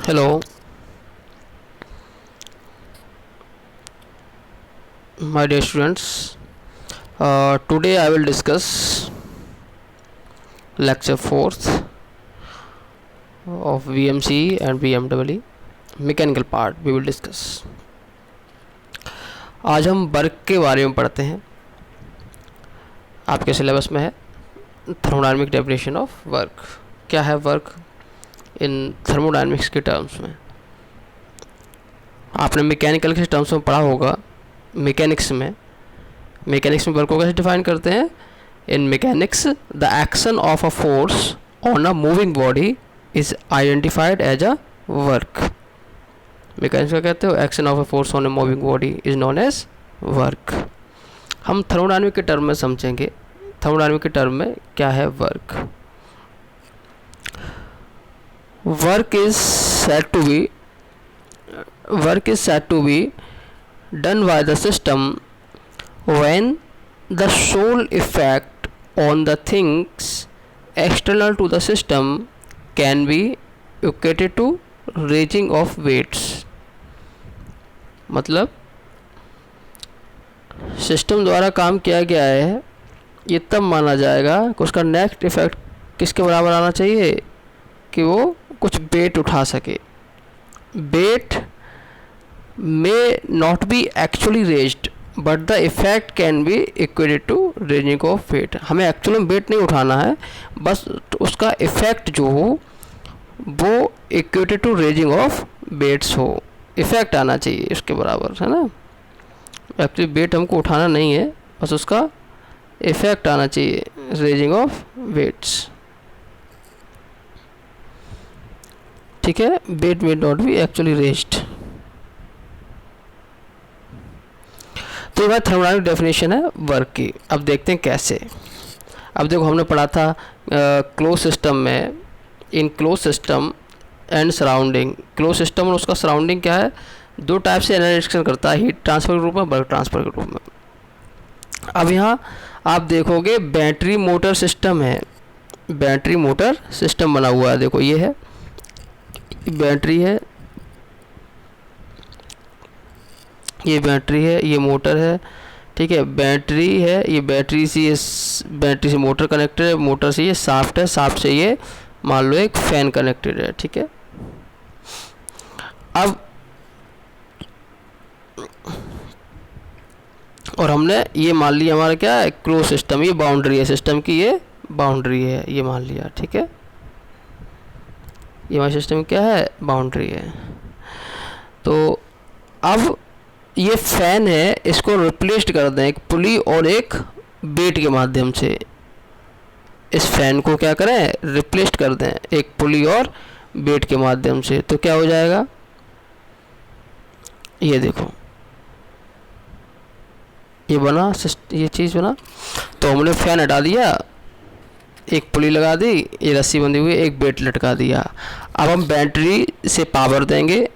Hello, my dear students. Today I will discuss lecture 4th of VMC and VMEE mechanical part. We will discuss. आज हम work के बारे में पढ़ते हैं। आपके सिलेबस में है थर्मोडायनेमिक डेफिनेशन ऑफ वर्क। क्या है वर्क इन थर्मोडायनेमिक्स के टर्म्स में? आपने मैकेनिकल के टर्म्स में पढ़ा होगा। मैकेनिक्स में वर्क को कैसे डिफाइन करते हैं? In mechanics the action of a force on a moving body is identified as a work. Mechanics का कहते हो action of a force on a moving body is known as work. हम thermodynamic के term में समझेंगे। Thermodynamic के term में क्या है work? Work is said to be done by the system when the sole effect on the things external to the system can be equated to raising of weights। मतलब system द्वारा काम किया गया है, ये तब माना जाएगा कि उसका नेट इफेक्ट किसके बराबर आना चाहिए कि वो कुछ वेट उठा सके। Weight may not be actually raised but the effect can be equated to raising of weight। हमें एक्चुअली में वेट नहीं उठाना है, बस उसका इफेक्ट जो हो वो equated to raising of weights हो। इफेक्ट आना चाहिए उसके बराबर, है ना। एक्चुअली वेट हमको उठाना नहीं है, बस उसका इफेक्ट आना चाहिए, रेजिंग ऑफ वेट्स। ठीक है, weight may not be actually raised। तो यह थर्मोडायनेमिक डेफिनेशन है वर्क की। अब देखते हैं कैसे। अब देखो, हमने पढ़ा था क्लोज सिस्टम में, in close system and surrounding. Close system और उसका सराउंडिंग क्या है? दो टाइप से एनर्जी करता है, हीट ट्रांसफर के रूप में, वर्क ट्रांसफर के रूप में। अब यहाँ आप देखोगे बैटरी मोटर सिस्टम है, बैटरी मोटर सिस्टम बना हुआ है। देखो ये है बैटरी है, ये बैटरी है, ये मोटर है। ठीक है, बैटरी है, ये बैटरी से मोटर कनेक्टेड है, मोटर से ये शाफ्ट है, शाफ्ट से ये मान लो एक फैन कनेक्टेड है। ठीक है, अब और हमने ये मान लिया हमारा क्या है, क्लोज सिस्टम। ये बाउंड्री है सिस्टम की, ये बाउंड्री है, ये मान लिया। ठीक है, ये हमारे सिस्टम क्या है, बाउंड्री है। तो अब ये फैन है, इसको रिप्लेस्ड कर दें एक पुली और एक बेट के माध्यम से। इस फैन को क्या करें, रिप्लेस्ड कर दें एक पुली और बेट के माध्यम से। तो क्या हो जाएगा, ये देखो ये बना, ये चीज़ बना। तो हमने फैन हटा दिया, एक पुली लगा दी, ये रस्सी बंधी हुई, एक बेट लटका दिया। अब हम बैटरी से पावर देंगे,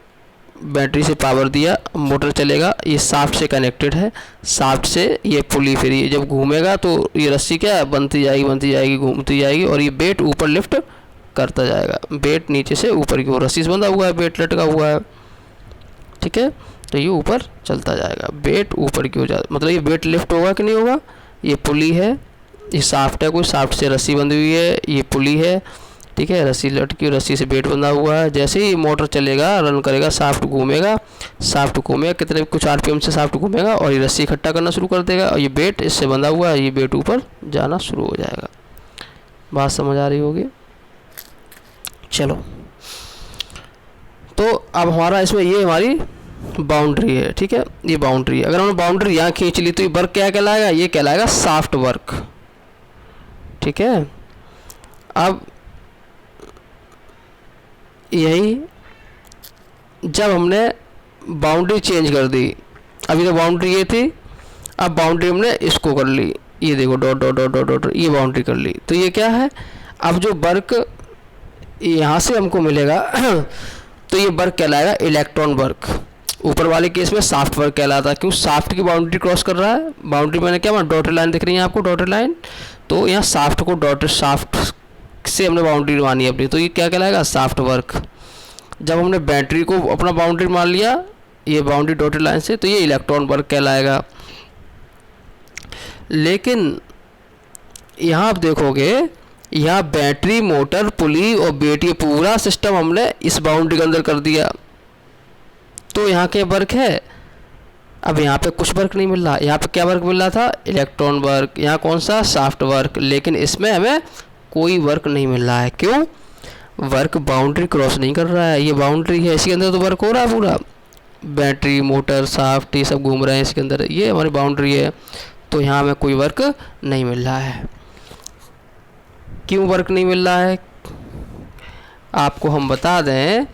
बैटरी से पावर दिया, मोटर चलेगा, ये शाफ्ट से कनेक्टेड है, शाफ्ट से ये पुली, फिर ये जब घूमेगा तो ये रस्सी क्या है, बनती जाएगी, घूमती जाएगी, और ये बेट ऊपर लिफ्ट करता जाएगा। बेट नीचे से ऊपर की ओर रस्सी से बंधा हुआ है, बेट लटका हुआ है। ठीक है, तो ये ऊपर चलता जाएगा, बेट ऊपर की ओर मतलब ये बेट लिफ्ट होगा कि नहीं होगा। ये पुली है, ये शाफ्ट है, कोई शाफ्ट से रस्सी बंधी हुई है, ये पुली है। ठीक है, रस्सी लटकी, रस्सी से बेट बंधा हुआ है। जैसे ही मोटर चलेगा, रन करेगा, शाफ्ट घूमेगा, कितने कुछ आरपीएम से शाफ्ट घूमेगा और ये रस्सी इकट्ठा करना शुरू कर देगा, और ये बेट इससे बंधा हुआ है, ये बेट ऊपर जाना शुरू हो जाएगा। बात समझ आ रही होगी? चलो, तो अब हमारा इसमें ये हमारी बाउंड्री है। ठीक है, ये बाउंड्री है। अगर हमने बाउंड्री यहाँ खींच ली तो ये वर्क क्या कहलाएगा, ये कहलाएगा शाफ्ट वर्क। ठीक है, अब यही जब हमने बाउंड्री चेंज कर दी, अभी तो बाउंड्री ये थी, अब बाउंड्री हमने इसको कर ली, ये देखो dot dot dot dot dot, ये बाउंड्री कर ली। तो ये क्या है, अब जो वर्क यहाँ से हमको मिलेगा तो ये वर्क कहलाएगा इलेक्ट्रॉन वर्क। ऊपर वाले केस में शाफ्ट वर्क कहलाता है, क्यों, शाफ्ट की बाउंड्री क्रॉस कर रहा है। बाउंड्री मैंने क्या, डॉटेड लाइन दिख रही है आपको, डॉटेड लाइन। तो यहाँ शाफ्ट को डॉटेड शाफ्ट से हमने बाउंड्री मानी अपनी, तो ये क्या कहलाएगा, शाफ्ट वर्क। जब हमने बैटरी को अपना बाउंड्री मान लिया, ये बाउंड्री डॉटेड लाइन से, तो ये इलेक्ट्रॉन वर्क कहलाएगा। लेकिन यहाँ आप देखोगे, यहाँ बैटरी, मोटर, पुली और वेट, ये पूरा सिस्टम हमने इस बाउंड्री के अंदर कर दिया, तो यहाँ क्या वर्क है। अब यहाँ पे कुछ वर्क नहीं मिल रहा, यहाँ पे क्या वर्क मिल रहा था, इलेक्ट्रॉन वर्क, यहाँ कौन सा, सॉफ्ट वर्क, लेकिन इसमें हमें कोई वर्क नहीं मिल रहा है। क्यों, वर्क बाउंड्री क्रॉस नहीं कर रहा है, ये बाउंड्री है, इसके अंदर तो वर्क हो रहा है पूरा, बैटरी, मोटर, सॉफ्ट, ये सब घूम रहे हैं इसके अंदर, ये हमारी बाउंड्री है, तो यहाँ हमें कोई वर्क नहीं मिल रहा है। क्यों वर्क नहीं मिल रहा है, आपको हम बता दें,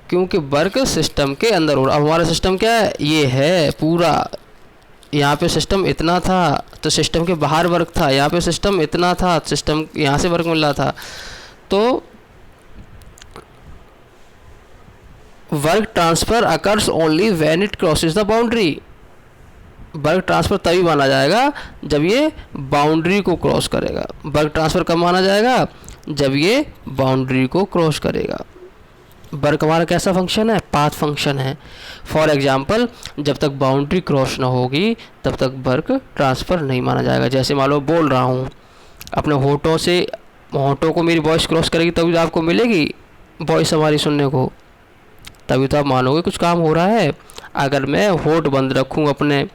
क्योंकि वर्क सिस्टम के अंदर हो रहा। अब हमारा सिस्टम क्या है, ये है पूरा, यहाँ पे सिस्टम इतना था तो सिस्टम के बाहर वर्क था, यहाँ पे सिस्टम इतना था, सिस्टम यहाँ से वर्क मिल रहा था। तो work transfer occurs only when it crosses the boundary. Work transfer तभी माना जाएगा जब ये बाउंड्री को क्रॉस करेगा। वर्क ट्रांसफ़र कब माना जाएगा, जब ये बाउंड्री को क्रॉस करेगा। वर्क हमारा कैसा फंक्शन है, पाथ फंक्शन है। फॉर एग्जांपल, जब तक बाउंड्री क्रॉस ना होगी तब तक वर्क ट्रांसफ़र नहीं माना जाएगा। जैसे मान लो बोल रहा हूँ, अपने होठों से, होठों को मेरी वॉइस क्रॉस करेगी तभी तो आपको मिलेगी वॉइस हमारी सुनने को, तभी तो आप मानोगे कुछ काम हो रहा है। अगर मैं होठ बंद रखूँ अपने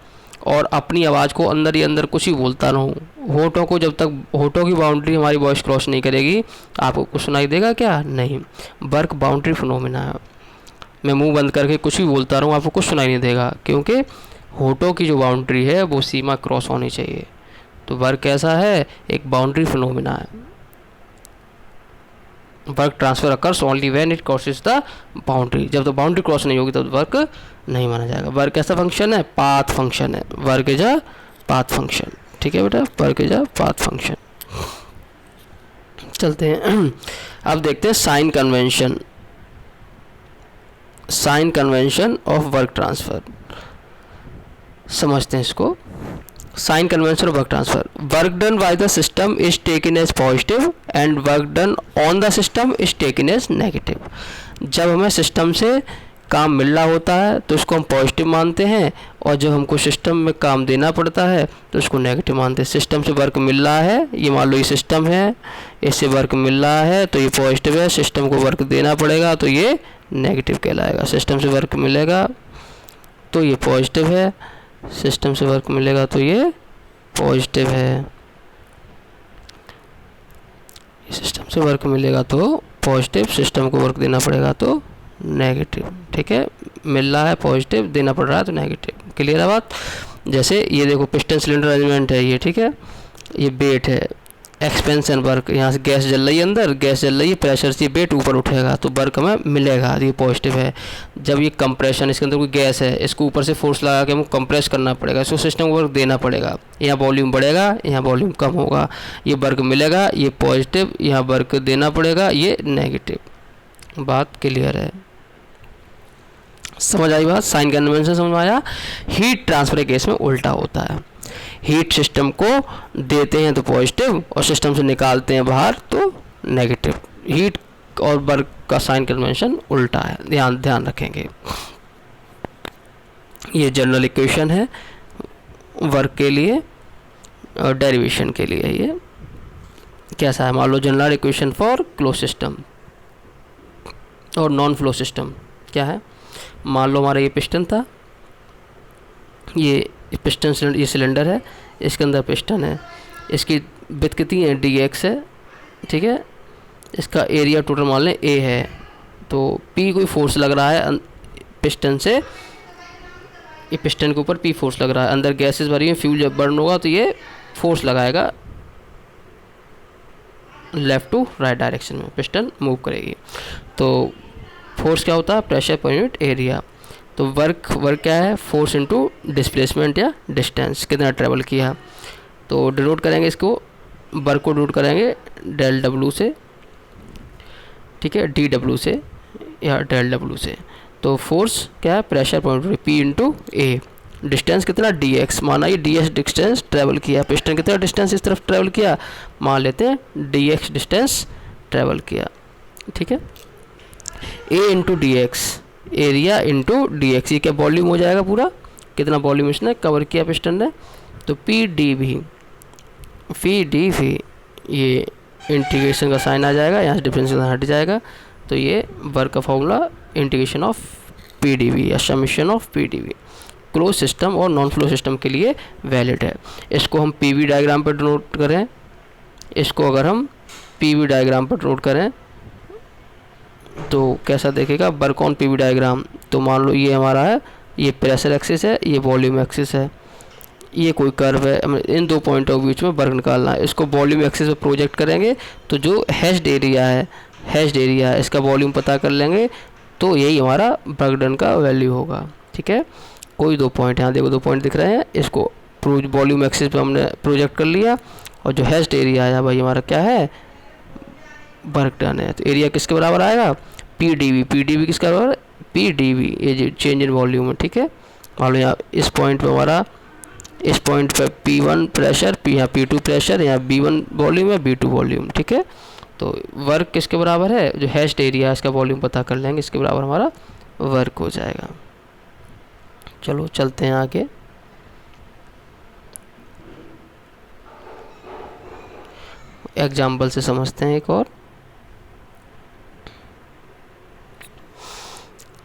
और अपनी आवाज़ को अंदर ही अंदर कुछ ही बोलता रहूँ, होठों को जब तक, होठों की बाउंड्री हमारी वॉइस क्रॉस नहीं करेगी, आपको कुछ सुनाई देगा क्या, नहीं। वर्क बाउंड्री फिनोमेना है। मैं मुंह बंद करके कुछ भी बोलता रहूँ, आपको कुछ सुनाई नहीं देगा, क्योंकि होठों की जो बाउंड्री है वो सीमा क्रॉस होनी चाहिए। तो वर्क कैसा है, एक बाउंड्री फिनोमेना है। Work transfer occurs only when it crosses the boundary. जब तो बाउंड्री क्रॉस नहीं होगी तब तो वर्क नहीं माना जाएगा। वर्क कैसा फंक्शन है, पाथ फंक्शन है। Work is a path function, ठीक है बेटा, work is a path function. चलते हैं, अब देखते हैं sign convention, sign convention of work transfer, समझते हैं इसको। Sign convention of work transfer, work done by the system is taken as positive and work done on the system is taken as negative. जब हमें system से काम मिल रहा होता है तो उसको हम पॉजिटिव मानते हैं, और जब हमको सिस्टम में काम देना पड़ता है तो उसको नेगेटिव मानते हैं। सिस्टम से वर्क मिल रहा है, ये मान लो ये सिस्टम है, इससे वर्क मिल रहा है तो ये पॉजिटिव है, सिस्टम को वर्क देना पड़ेगा तो ये नेगेटिव कहलाएगा। सिस्टम से वर्क मिलेगा तो ये पॉजिटिव है, सिस्टम से वर्क मिलेगा तो ये पॉजिटिव है, सिस्टम से वर्क मिलेगा तो पॉजिटिव, सिस्टम को वर्क देना पड़ेगा तो नेगेटिव, ठीक है। मिल रहा है पॉजिटिव, देना पड़ रहा है तो नेगेटिव। क्लियर है बात। जैसे ये देखो पिस्टन सिलेंडर अरेंजमेंट है ये, ठीक है, ये बेट है, एक्सपेंशन वर्क, यहाँ से गैस जल रही है, अंदर गैस जल रही है, प्रेशर से बेट ऊपर उठेगा तो वर्क हमें मिलेगा, ये पॉजिटिव है। जब ये कंप्रेशन, इसके अंदर कोई गैस है, इसको ऊपर से फोर्स लगा के हमको कंप्रेस करना पड़ेगा, इसको सिस्टम को वर्क देना पड़ेगा, यहाँ वॉल्यूम बढ़ेगा, यहाँ वॉल्यूम कम होगा, ये वर्क मिलेगा, ये पॉजिटिव, यहाँ वर्क देना पड़ेगा, ये नेगेटिव। बात क्लियर है, समझ आई बात। साइन कन्वेंशन समझ में आया। हीट ट्रांसफर के केस में उल्टा होता है, हीट सिस्टम को देते हैं तो पॉजिटिव और सिस्टम से निकालते हैं बाहर तो नेगेटिव। हीट और वर्क का साइन कन्वेंशन उल्टा है, ध्यान रखेंगे। ये जनरल इक्वेशन है वर्क के लिए और डेरिवेशन के लिए। ये कैसा है, मान लो general equation for close system और नॉन फ्लो सिस्टम क्या है। मान लो हमारा ये पिस्टन था, ये पिस्टन सिलेंडर, ये सिलेंडर है, इसके अंदर पिस्टन है, इसकी विड्थ कितनी है, dx है, ठीक है। इसका एरिया टोटल मान लें a है, तो P कोई फोर्स लग रहा है पिस्टन से, ये पिस्टन के ऊपर P फोर्स लग रहा है, अंदर गैसेस भरी हैं, फ्यूल जब बर्न होगा तो ये फोर्स लगाएगा लेफ़्ट टू राइट डायरेक्शन में, पिस्टन मूव करेगी। तो फोर्स क्या होता है, प्रेशर पर यूनिट एरिया। तो वर्क क्या है, फोर्स इनटू डिस्प्लेसमेंट या डिस्टेंस, कितना ट्रेवल किया। तो डिनोट करेंगे इसको, वर्क को डिनोट करेंगे डेल डब्ल्यू से, ठीक है, डी डब्ल्यू से या डेल डब्ल्यू से। तो फोर्स क्या है, प्रेशर पर पी इंटू ए, डिस्टेंस कितना डी एक्स, माना ये डी एक्स डिस्टेंस ट्रेवल किया, पिस्टन कितना डिस्टेंस इस तरफ ट्रेवल किया, मान लेते हैं डी एक्स डिस्टेंस ट्रेवल किया, ठीक है। A into d x, area into d x, ये क्या वॉल्यूम हो जाएगा पूरा, कितना वॉल्यूम इसने कवर किया पिस्टन ने। तो पी डी वी ये इंटीग्रेशन का साइन आ जाएगा, यहाँ से डिफरेंशियल हट जाएगा। तो ये वर्क का formula integration of p d v या summation of p d v close system और नॉन फ्लो सिस्टम के लिए वैलिड है। इसको हम पी वी डायग्राम पर नोट करें, इसको अगर हम पी वी डायग्राम पर नोट करें तो कैसा देखेगा work on p v diagram. तो मान लो ये हमारा है, ये प्रेशर एक्सिस है, ये वॉल्यूम एक्सिस है, ये कोई कर्व है, हमें इन दो पॉइंटों के बीच में वर्क निकालना है। इसको वॉल्यूम एक्सिस पे प्रोजेक्ट करेंगे तो जो हैश्ड एरिया है इसका वॉल्यूम पता कर लेंगे, तो यही हमारा वर्क डन का वैल्यू होगा। ठीक है, कोई दो पॉइंट, यहाँ देखो दो पॉइंट दिख रहे हैं, इसको वॉल्यूम एक्सिस पे हमने प्रोजेक्ट कर लिया, और जो हैश्ड एरिया है भाई हमारा क्या है, वर्क डन है। तो एरिया किसके बराबर आएगा, पी डी वी किसका बराबर, पी डी वी, ये जो चेंज इन वॉल्यूम है। ठीक है, मान लो यहाँ इस पॉइंट पे हमारा, इस पॉइंट पे P1 प्रेशर, यहाँ P2 प्रेशर, यहाँ B1 वॉल्यूम है, B2 वॉल्यूम। ठीक है, तो वर्क किसके बराबर है, जो हैश्ड एरिया इसका वॉल्यूम पता कर लेंगे, इसके बराबर हमारा वर्क हो जाएगा। चलो चलते हैं आगे। एग्जाम्पल से समझते हैं एक और।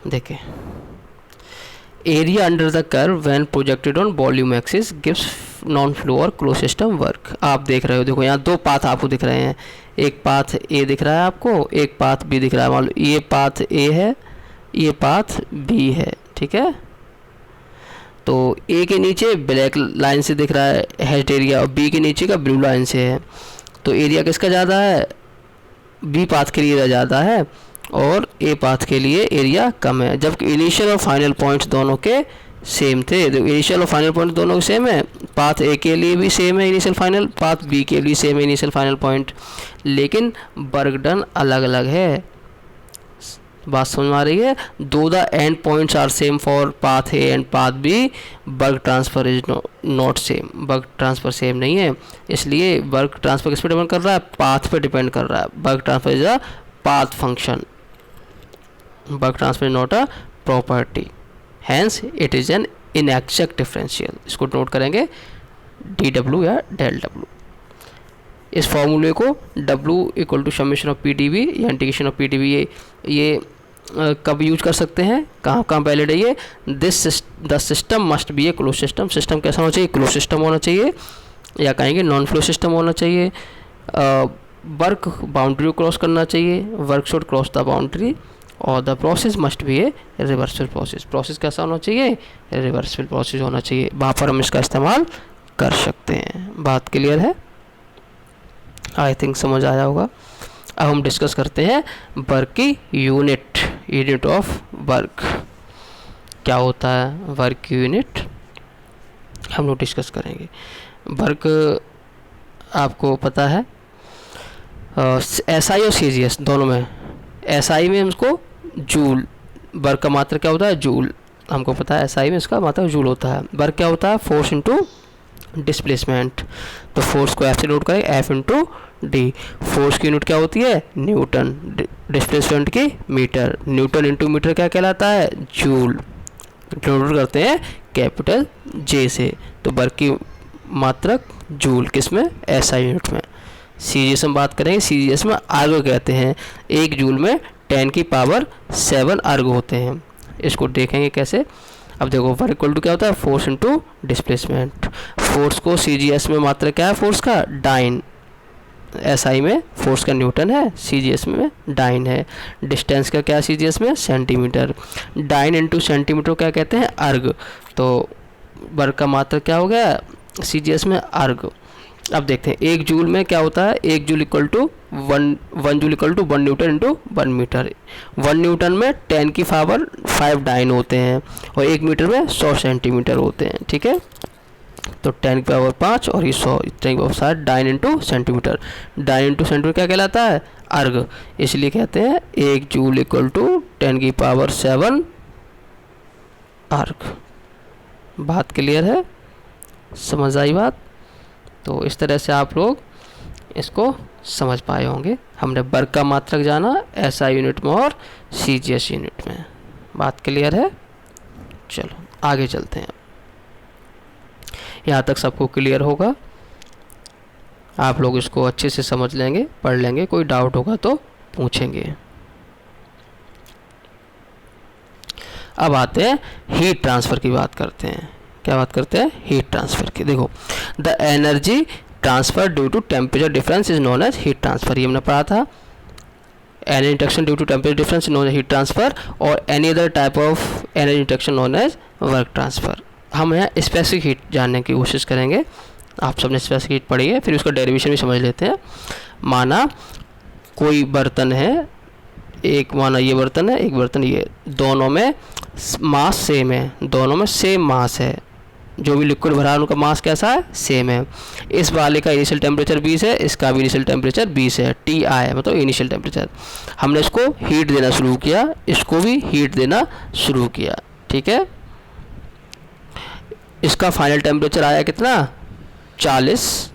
देखें, area under the curve when projected on volume axis gives non flow और क्लोज सिस्टम वर्क। आप देख रहे हो, देखो यहाँ दो पाथ आपको दिख रहे हैं, एक पाथ ए दिख रहा है आपको, एक पाथ बी दिख रहा है। मान लो ये पाथ ए है, ये पाथ बी है। ठीक है, तो ए के नीचे ब्लैक लाइन से दिख रहा है हैश्ड एरिया, और बी के नीचे का ब्लू लाइन से है। तो एरिया किसका ज़्यादा है, बी पाथ के लिए ज़्यादा है, और ए पाथ के लिए एरिया कम है, जबकि इनिशियल और फाइनल पॉइंट्स दोनों के सेम थे। तो इनिशियल और फाइनल पॉइंट दोनों के सेम है, पाथ ए के लिए भी सेम है इनिशियल फाइनल, पाथ बी के लिए सेम है इनिशियल फाइनल पॉइंट, लेकिन वर्क डन अलग अलग है। बात समझ में आ रही है, दो the end points are same for path A and path B, work transfer is not same, work transfer same नहीं है। इसलिए वर्क ट्रांसफर किस पे डिपेंड कर रहा है, पाथ पे डिपेंड कर रहा है। Work transfer is a path function, work transfer is not a property, hence it is an inexact differential. इसको नोट करेंगे डी डब्ल्यू या डेल डब्ल्यू। इस फॉर्मूले को W equal to summation of p d v या integration of p d v, ये कब यूज कर सकते हैं, कहाँ वैलिड है ये, the system must be A close system. System कैसा होना चाहिए, क्लोज सिस्टम होना चाहिए, या कहेंगे नॉन फ्लो सिस्टम होना चाहिए। वर्क बाउंड्री को क्रॉस करना चाहिए, work should cross the boundary, और the process must be a reversible process. Process कैसा होना चाहिए, रिवर्सिबल प्रोसेस होना चाहिए, वहाँ पर हम इसका इस्तेमाल कर सकते हैं। बात क्लियर है, आई थिंक समझ आया होगा। अब हम डिस्कस करते हैं वर्क की यूनिट ऑफ वर्क क्या होता है, वर्क की यूनिट हम लोग डिस्कस करेंगे। वर्क आपको पता है SI और CGS दोनों में, SI में हमको जूल, वर्क का मात्रा क्या होता है, जूल, हमको पता है SI में इसका मात्रा जूल होता है। वर्क क्या होता है, फोर्स इंटू डिस्प्लेसमेंट। तो फोर्स को F से नोट करें, F इंटू डी। फोर्स की यूनिट क्या होती है, न्यूटन, डिस्प्लेसमेंट की मीटर, न्यूटन इंटू मीटर क्या कहलाता है, जूल। नोट करते हैं कैपिटल J से। तो वर्क की मात्रक जूल, किस में, SI यूनिट में। CGS में बात करेंगे, CGS में अर्ग कहते हैं, एक जूल में 10 की पावर 7 अर्ग होते हैं। इसको देखेंगे कैसे। अब देखो वर्क इक्वल टू क्या होता है, फोर्स इंटू डिस्प्लेसमेंट। फोर्स को CGS में मात्रा क्या है, फोर्स का डाइन, SI में फोर्स का न्यूटन है, CGS में डाइन है। डिस्टेंस का क्या CGS में, सेंटीमीटर। डाइन इंटू सेंटीमीटर क्या कहते हैं, अर्ग। तो वर्क का मात्रा क्या हो गया, CGS में अर्ग। अब देखते हैं एक जूल में क्या होता है, एक joule equal to one joule equal to 1 newton into 1 metre. 1 newton में 10 की पावर 5 डाइन होते हैं, और 1 मीटर में 100 सेंटीमीटर होते हैं। ठीक है, तो 10 की पावर 5 और ये 100, 10 की power 7 dyne into centimetre. Dyne into centimetre क्या कहलाता है, अर्ग। इसलिए कहते हैं 1 जूल इक्वल टू 10 की पावर 7 अर्ग। बात क्लियर है, समझ आई बात। तो इस तरह से आप लोग इसको समझ पाए होंगे। हमने वर्क का मात्रक जाना SI यूनिट में और CGS यूनिट में। बात क्लियर है? चलो आगे चलते हैं। यहाँ तक सबको क्लियर होगा, आप लोग इसको अच्छे से समझ लेंगे, पढ़ लेंगे, कोई डाउट होगा तो पूछेंगे। अब आते हैं हीट ट्रांसफ़र की बात करते हैं। क्या बात करते हैं? हीट ट्रांसफ़र की। देखो, the energy transfer due to temperature difference is known as heat transfer. ये हमने पढ़ा था। Energy induction due to temperature difference known as heat transfer, और any other type of energy induction known as work transfer. हम यहाँ specific heat जानने की कोशिश करेंगे। आप सबने स्पेसिफिक हीट पढ़ी है, फिर उसका डेरिवेशन भी समझ लेते हैं। माना कोई बर्तन है, एक माना ये बर्तन है, एक बर्तन ये, दोनों में मास सेम है, दोनों में सेम मास है, जो भी लिक्विड भरा है उनका मास कैसा है? सेम है। इस वाले का इनिशियल टेम्परेचर 20 है, इसका भी इनिशियल टेम्परेचर 20 है, TI मतलब इनिशियल टेम्परेचर। हमने इसको हीट देना शुरू किया, इसको भी हीट देना शुरू किया, ठीक है। इसका फाइनल टेम्परेचर आया कितना? 40।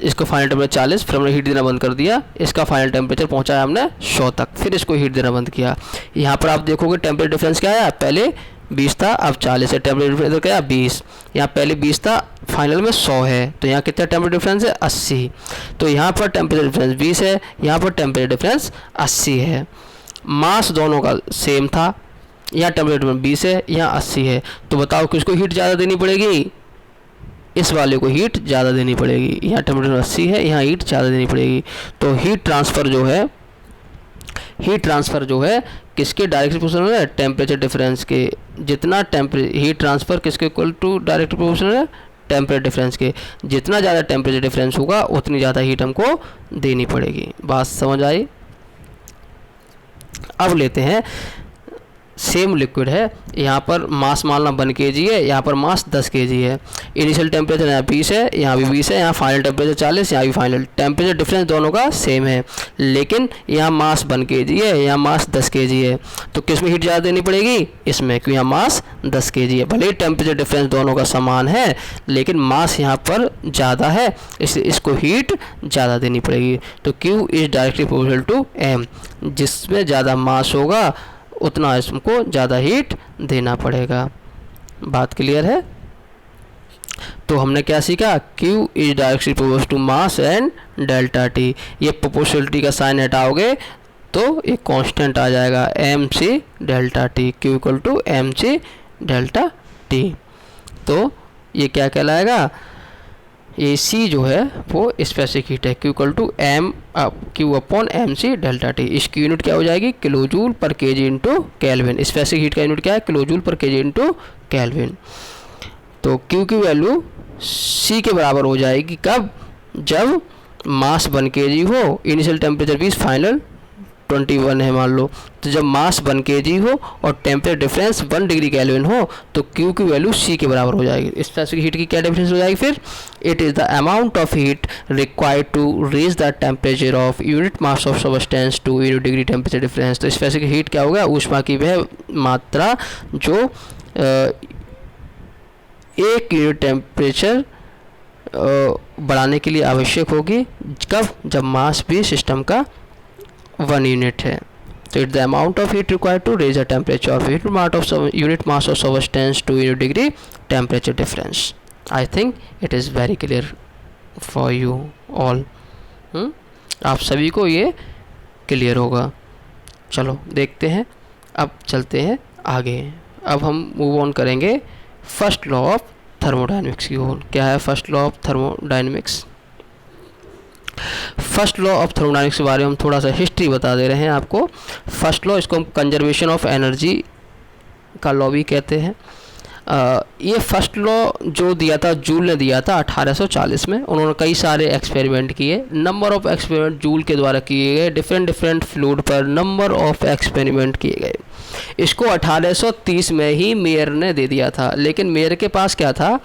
इसको फाइनल टेम्परेचर 40, फिर हमने हीट देना बंद कर दिया, इसका फाइनल टेम्परेचर पहुंचाया हमने 100 तक, फिर इसको हीट देना बंद किया। यहाँ पर आप देखोगे टेम्परेचर डिफरेंस क्या आया? पहले 20 था, अब 40 है। टेम्परेचर डिफरेंस क्या है? 20। यहाँ पहले 20 था, फाइनल में 100 है, तो यहाँ कितना टेम्परेचर डिफरेंस है? 80। तो यहाँ पर टेम्परेचर डिफरेंस 20 है, यहाँ पर टेम्परेचर डिफरेंस 80 है। मास दोनों का सेम था, यहाँ टेम्परेचर डिफरेंस 20 है, यहाँ 80 है। तो बताओ किसको हीट ज़्यादा देनी पड़ेगी? इस वाले को हीट ज़्यादा देनी पड़ेगी। यहाँ टेम्परेचर 80 है, यहाँ हीट ज़्यादा देनी पड़ेगी। तो हीट ट्रांसफ़र जो है किसके डायरेक्ट प्रोपोर्शनल है? टेम्परेचर डिफरेंस के। जितना हीट ट्रांसफ़र किसके इक्वल टू डायरेक्ट प्रोपोर्शनल है? टेम्परेचर डिफरेंस के। जितना ज़्यादा टेम्परेचर डिफरेंस होगा उतनी ज़्यादा हीट हमको देनी पड़ेगी। बात समझ आई? अब लेते हैं, सेम लिक्विड है, यहाँ पर मास मानना 1 kg है, यहाँ पर मास 10 kg है। इनिशियल टेम्परेचर यहाँ 20 है, यहाँ भी 20 है, यहाँ फाइनल टेम्परेचर 40, यहाँ भी फाइनल। टेम्परेचर डिफरेंस दोनों का सेम है, लेकिन यहाँ मास 1 kg है, यहाँ मास 10 kg है। तो किस में हीट ज़्यादा देनी पड़ेगी? इसमें, क्योंकि यहाँ मास 10 kg है। भले ही टेम्परेचर डिफरेंस दोनों का समान है, लेकिन मास यहाँ पर ज़्यादा है, इसलिए इसको हीट ज़्यादा देनी पड़ेगी। तो Q is directly proportional to M। जिसमें ज़्यादा मास होगा उतना इसको ज़्यादा हीट देना पड़ेगा। बात क्लियर है? तो हमने क्या सीखा? Q is directly proportional to mass and delta T। ये प्रोपोर्शनलिटी का साइन हटाओगे तो एक कांस्टेंट आ जाएगा, MC delta T। Q equal to MC delta T। तो ये क्या कहलाएगा? ये C जो है वो स्पेसिफिक हीट है, Q equal to Q upon MC delta T। इसकी यूनिट क्या हो जाएगी? किलो जूल पर kg into kelvin. Specific heat का यूनिट क्या है? किलो जूल पर kg इंटू केल्विन। तो Q की वैल्यू C के बराबर हो जाएगी कब? जब मास 1 kg हो, इनिशियल टेम्परेचर 20, फाइनल 21 है मान लो। तो जब मास 1 kg हो और टेम्परेचर डिफरेंस 1 डिग्री केल्विन हो तो Q की वैल्यू C के बराबर हो जाएगी। स्पेसिफिक हीट की क्या डिफरेंस हो जाएगी फिर? It is the amount of heat required to raise the temperature of unit mass of substance to unit degree temperature difference. तो स्पेसिफिक हीट क्या होगा? ऊष्मा की वह मात्रा जो 1 यूनिट टेम्परेचर बढ़ाने के लिए आवश्यक होगी। कब? जब मास भी सिस्टम का 1 यूनिट है। तो it the amount of heat required to raise the temperature of unit mass of substance to unit degree temperature difference. I think it is very clear for you all. आप सभी को ये clear होगा। चलो देखते हैं, अब चलते हैं आगे। अब हम मूव ऑन करेंगे फर्स्ट लॉ ऑफ थर्मोडायनेमिक्स की ओर। क्या है first law of thermodynamics? First law of thermodynamics के बारे में हम थोड़ा सा हिस्ट्री बता दे रहे हैं आपको। फर्स्ट लॉ, इसको हम कंजर्वेशन ऑफ एनर्जी का लॉ भी कहते हैं। ये फर्स्ट लॉ जो दिया था जूल ने दिया था 1840 में। उन्होंने कई सारे एक्सपेरिमेंट किए, नंबर ऑफ एक्सपेरिमेंट जूल के द्वारा किए गए, डिफरेंट फ्लूइड पर नंबर ऑफ एक्सपेरिमेंट किए गए। इसको 1830 में ही मेयर ने दे दिया था, लेकिन मेयर के पास क्या था?